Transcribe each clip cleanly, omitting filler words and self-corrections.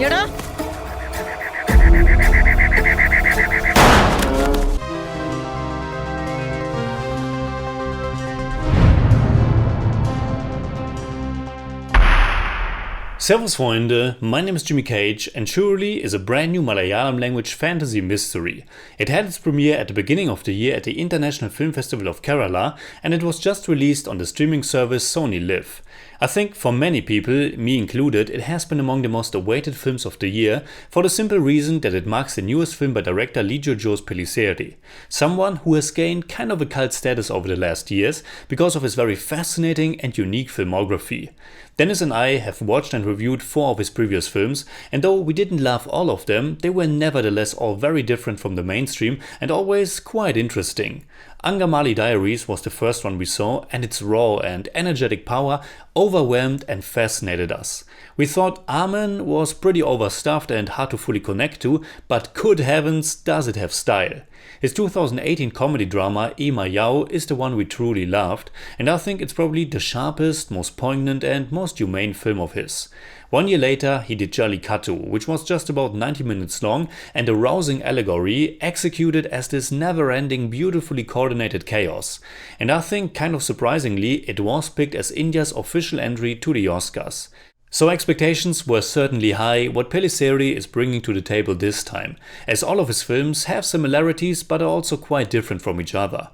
എടാ Servus Freunde, my name is Jimmy Cage and Churuli is a brand new Malayalam language fantasy mystery. It had its premiere at the beginning of the year at the International Film Festival of Kerala and it was just released on the streaming service Sony Live. I think for many people, me included, it has been among the most awaited films of the year for the simple reason that it marks the newest film by director Lijo Jose Pellissery, someone who has gained kind of a cult status over the last years because of his very fascinating and unique filmography. Dennis and I have watched and reviewed 4 of his previous films, and though we didn't love all of them, they were nevertheless all very different from the mainstream and always quite interesting. Angermali Diaries was the first one we saw, and its raw and energetic power overwhelmed and fascinated us. We thought Amen was pretty overstuffed and hard to fully connect to, but good heavens, does it have style. His 2018 comedy drama Yau is the one we truly loved, and I think it's probably the sharpest, most poignant and most humane film of his. 1 year later he did Jallikattu, which was just about 90 minutes long and a rousing allegory executed as this never-ending, beautifully coordinated chaos. And I think, kind of surprisingly, it was picked as India's official entry to the Oscars. So expectations were certainly high what Pellissery is bringing to the table this time, as all of his films have similarities but are also quite different from each other.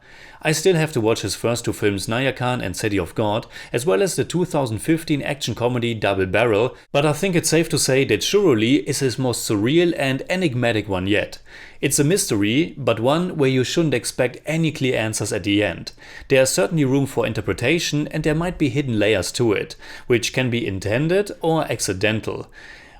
I still have to watch his first 2 films Nayakan and City of God, as well as the 2015 action comedy Double Barrel, but I think it's safe to say that Churuli is his most surreal and enigmatic one yet. It's a mystery, but one where you shouldn't expect any clear answers at the end. There is certainly room for interpretation and there might be hidden layers to it, which can be intended or accidental.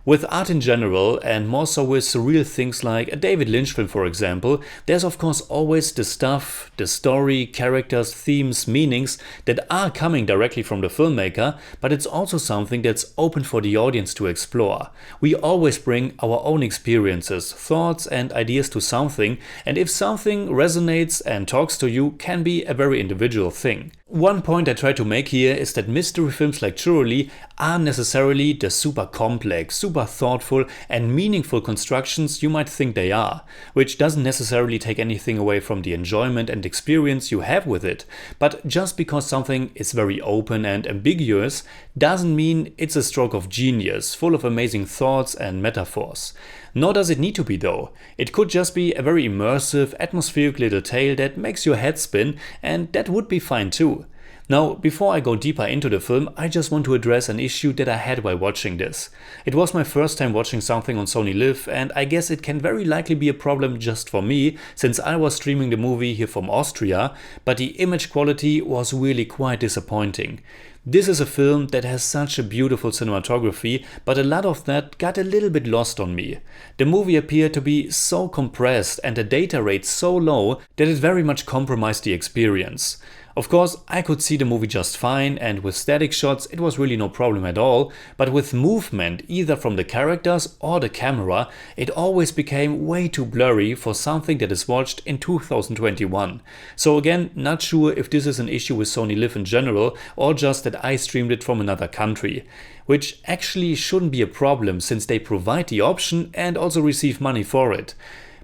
With art in general, and more so with surreal things like a David Lynch film for example, there's of course always the stuff, the story, characters, themes, meanings that are coming directly from the filmmaker, but it's also something that's open for the audience to explore. We always bring our own experiences, thoughts and ideas to something, and if something resonates and talks to you, can be a very individual thing. One point I try to make here is that mystery films like Churuli aren't necessarily the super complex, super thoughtful and meaningful constructions you might think they are, which doesn't necessarily take anything away from the enjoyment and experience you have with it, but just because something is very open and ambiguous doesn't mean it's a stroke of genius, full of amazing thoughts and metaphors. Nor does it need to be though. It could just be a very immersive, atmospheric little tale that makes your head spin, and that would be fine too. Now, before I go deeper into the film, I just want to address an issue that I had while watching this. It was my first time watching something on Sony Live, and I guess it can very likely be a problem just for me, since I was streaming the movie here from Austria, but the image quality was really quite disappointing. This is a film that has such a beautiful cinematography, but a lot of that got a little bit lost on me. The movie appeared to be so compressed and the data rate so low that it very much compromised the experience. Of course, I could see the movie just fine, and with static shots it was really no problem at all, but with movement either from the characters or the camera, it always became way too blurry for something that is watched in 2021. So again, not sure if this is an issue with Sony Live in general or just that I streamed it from another country, which actually shouldn't be a problem since they provide the option and also receive money for it.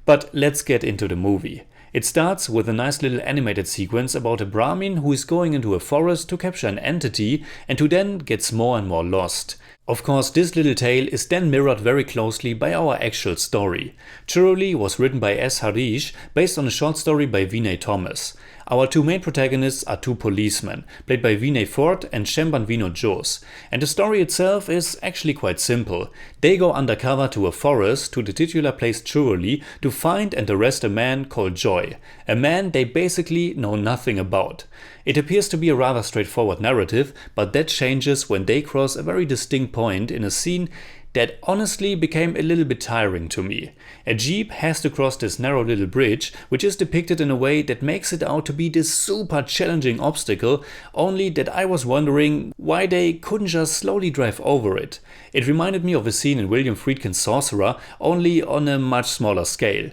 But let's get into the movie. It starts with a nice little animated sequence about a Brahmin who is going into a forest to capture an entity and who then gets more and more lost. Of course, this little tale is then mirrored very closely by our actual story. Churuli was written by S. Harish based on a short story by Vinay Thomas. Our 2 main protagonists are 2 policemen, played by Vinay Forrt and Chemban Vinod Jose, and the story itself is actually quite simple. They go undercover to a forest to the titular place Churuli to find and arrest a man called Joy, a man they basically know nothing about. It appears to be a rather straightforward narrative, but that changes when they cross a very distinct point in a scene that honestly became a little bit tiring to me. A jeep has to cross this narrow little bridge, which is depicted in a way that makes it out to be this super challenging obstacle, only that I was wondering why they couldn't just slowly drive over it. It reminded me of a scene in William Friedkin's Sorcerer, only on a much smaller scale.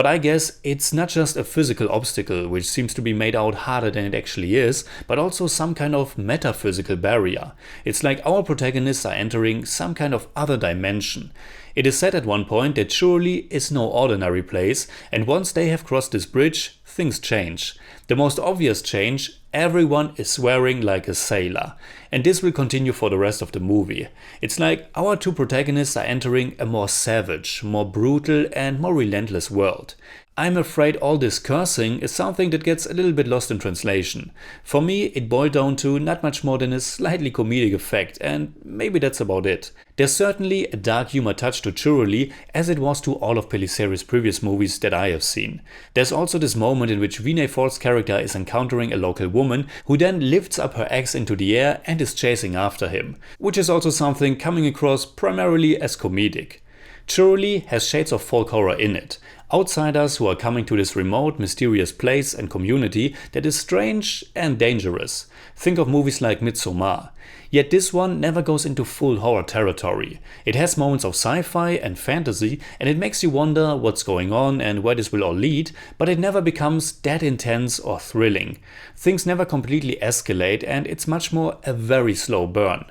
But I guess it's not just a physical obstacle, which seems to be made out harder than it actually is, but also some kind of metaphysical barrier. It's like our protagonists are entering some kind of other dimension. It is said at one point that Churuli is no ordinary place, and once they have crossed this bridge, things change. The most obvious change: everyone is swearing like a sailor. And this will continue for the rest of the movie. It's like our two protagonists are entering a more savage, more brutal and more relentless world. I'm afraid all this cursing is something that gets a little bit lost in translation. For me, it boiled down to not much more than a slightly comedic effect, and maybe that's about it. There's certainly a dark humor touch to Churuli, as it was to all of Pellissery's previous movies that I have seen. There's also this moment in which Vinay Forrt's character is encountering a local woman who then lifts up her axe into the air and is chasing after him, which is also something coming across primarily as comedic. Churuli has shades of folk horror in it. Outsiders who are coming to this remote, mysterious place and community that is strange and dangerous. Think of movies like Midsommar. Yet this one never goes into full horror territory. It has moments of sci-fi and fantasy, and it makes you wonder what's going on and where this will all lead, but it never becomes that intense or thrilling. Things never completely escalate, and it's much more a very slow burn.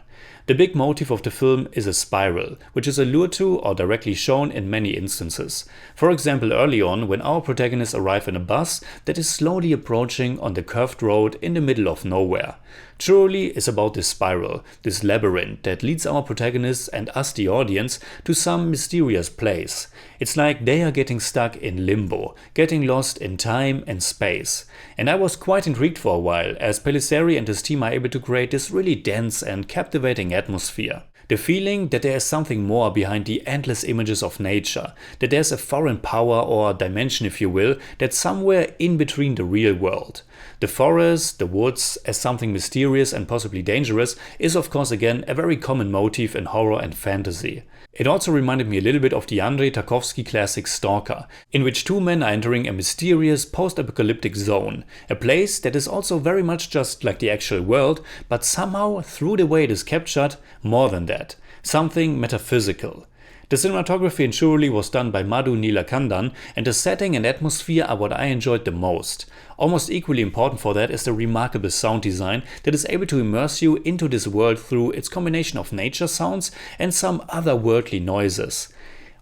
The big motif of the film is a spiral, which is allured to or directly shown in many instances. For example, early on, when our protagonists arrive in a bus that is slowly approaching on the curved road in the middle of nowhere. Churuli is about this spiral, this labyrinth that leads our protagonists and us, the audience, to some mysterious place. It's like they are getting stuck in limbo, getting lost in time and space. And I was quite intrigued for a while, as Pellissery and his team are able to create this really dense and captivating atmosphere. The feeling that there is something more behind the endless images of nature, that there's a foreign power or dimension, if you will, that's somewhere in between the real world. The forest, the woods, as something mysterious and possibly dangerous, is of course again a very common motif in horror and fantasy. It also reminded me a little bit of the Andrei Tarkovsky classic Stalker, in which two men are entering a mysterious post-apocalyptic zone, a place that is also very much just like the actual world, but somehow, through the way it is captured, more than that, something metaphysical. The cinematography in Churuli was done by Madhu Neelakandan, and the setting and atmosphere are what I enjoyed the most. Almost equally important for that is the remarkable sound design that is able to immerse you into this world through its combination of nature sounds and some otherworldly noises.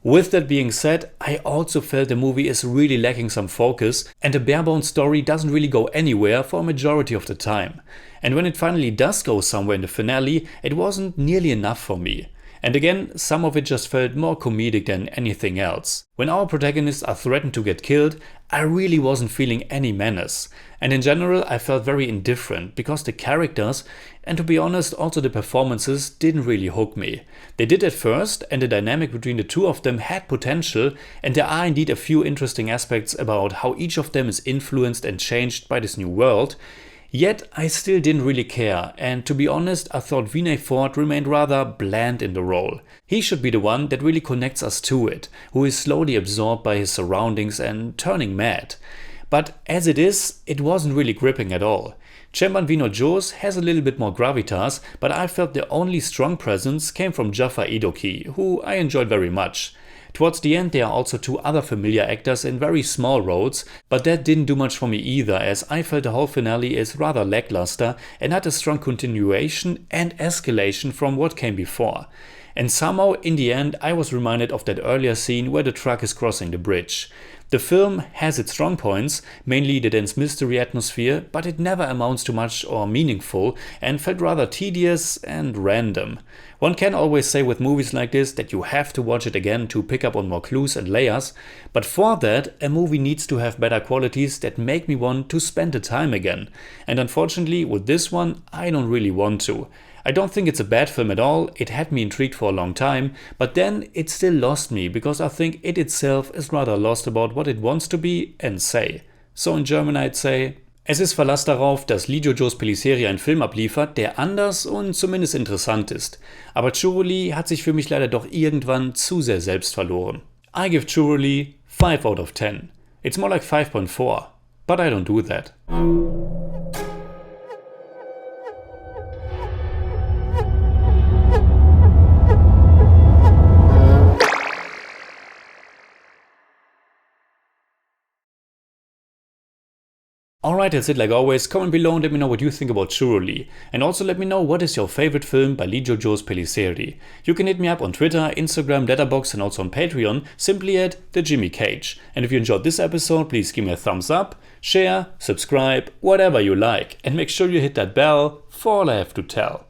With that being said, I also felt the movie is really lacking some focus, and the bare-bones story doesn't really go anywhere for a majority of the time. And when it finally does go somewhere in the finale, it wasn't nearly enough for me. And again, some of it just felt more comedic than anything else. When our protagonists are threatened to get killed, I really wasn't feeling any menace. And in general, I felt very indifferent because the characters, and to be honest, also the performances, didn't really hook me. They did at first, and the dynamic between the two of them had potential, and there are indeed a few interesting aspects about how each of them is influenced and changed by this new world. Yet I still didn't really care, and to be honest, I thought Vinay Forrt remained rather bland in the role. He should be the one that really connects us to it, who is slowly absorbed by his surroundings and turning mad. But as it is, it wasn't really gripping at all. Chemban Vinod has a little bit more gravitas, but I felt the only strong presence came from Jaffer Idukki, who I enjoyed very much. Towards the end there are also two other familiar actors in very small roles, but that didn't do much for me either, as I felt the whole finale is rather lackluster and had a strong continuation and escalation from what came before. And somehow in the end I was reminded of that earlier scene where the truck is crossing the bridge. The film has its strong points, mainly the dense mystery atmosphere, but it never amounts to much or meaningful and felt rather tedious and random. One can always say with movies like this that you have to watch it again to pick up on more clues and layers, but for that a movie needs to have better qualities that make me want to spend the time again. And unfortunately with this one I don't really want to. I don't think it's a bad film at all, it had me intrigued for a long time, but then it still lost me because I think it itself is rather lost about what it wants to be and say. So in German I'd say: Es ist Verlass darauf, dass Lijo Jose Pellissery einen Film abliefert, der anders und zumindest interessant ist. Aber Churuli hat sich für mich leider doch irgendwann zu sehr selbst verloren. I give Churuli 5 out of 10. It's more like 5.4, but I don't do that. Alright, that's it like always. Comment below and let me know what you think about Churuli. And also let me know what is your favorite film by Lijo Jose Pellissery. You can hit me up on Twitter, Instagram, Letterboxd and also on Patreon, simply at the Jimmy Cage. And if you enjoyed this episode, please give me a thumbs up, share, subscribe, whatever you like. And make sure you hit that bell for all I have to tell.